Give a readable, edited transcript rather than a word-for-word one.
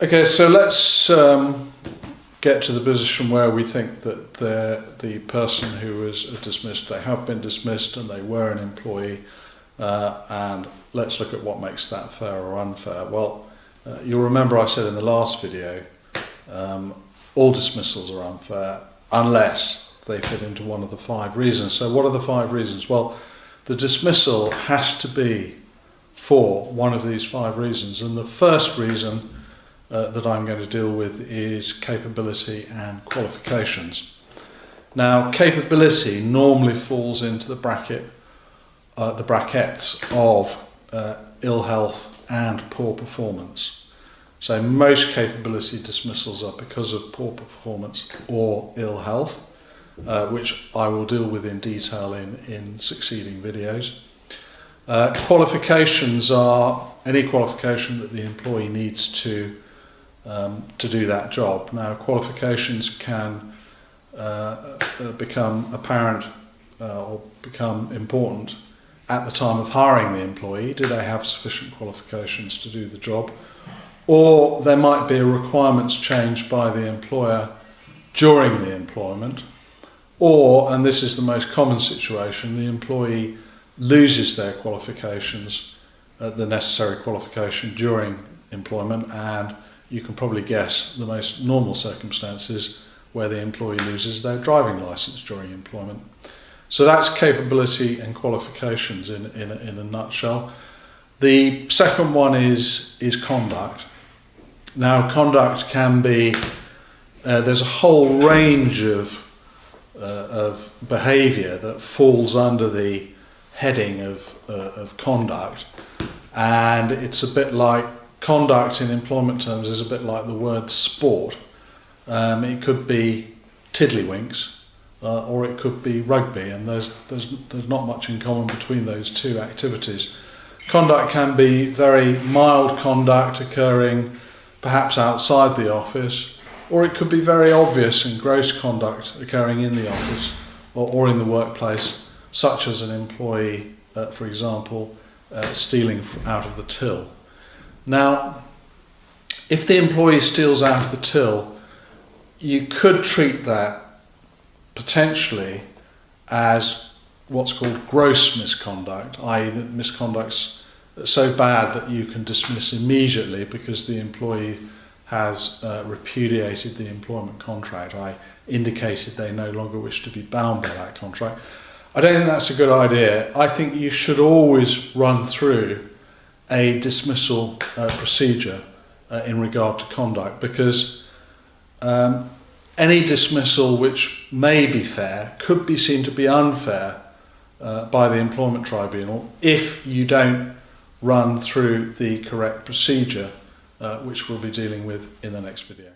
Okay, so let's get to the position where we think that the person who was dismissed, they have been dismissed and they were an employee, and let's look at what makes that fair or unfair. Well, you'll remember I said in the last video, all dismissals are unfair unless they fit into one of the 5 reasons. So what are the 5 reasons? Well, the dismissal has to be for one of these 5 reasons, and the first reason that I'm going to deal with is capability and qualifications. Now, capability normally falls into the brackets of ill health and poor performance. So most capability dismissals are because of poor performance or ill health, which I will deal with in detail in succeeding videos. Qualifications are any qualification that the employee needs to do that job. Now, qualifications can become apparent or become important at the time of hiring the employee. Do they have sufficient qualifications to do the job? Or there might be a requirements change by the employer during the employment, or, and this is the most common situation, the employee loses their qualifications, the necessary qualification during employment, and you can probably guess the most normal circumstances where the employee loses their driving licence during employment. So that's capability and qualifications in a nutshell. The second one is conduct. Now, conduct can be, there's a whole range of behaviour that falls under the heading of conduct, and it's a bit like conduct in employment terms is a bit like the word sport. It could be tiddlywinks, or it could be rugby, and there's not much in common between those 2 activities. Conduct can be very mild conduct occurring perhaps outside the office, or it could be very obvious and gross conduct occurring in the office or in the workplace, such as an employee, for example, stealing out of the till. Now, if the employee steals out of the till, you could treat that potentially as what's called gross misconduct, i.e. that misconduct's so bad that you can dismiss immediately because the employee has repudiated the employment contract, indicated they no longer wish to be bound by that contract. I don't think that's a good idea. I think you should always run through a dismissal procedure in regard to conduct, because any dismissal which may be fair could be seen to be unfair by the employment tribunal if you don't run through the correct procedure, which we'll be dealing with in the next video.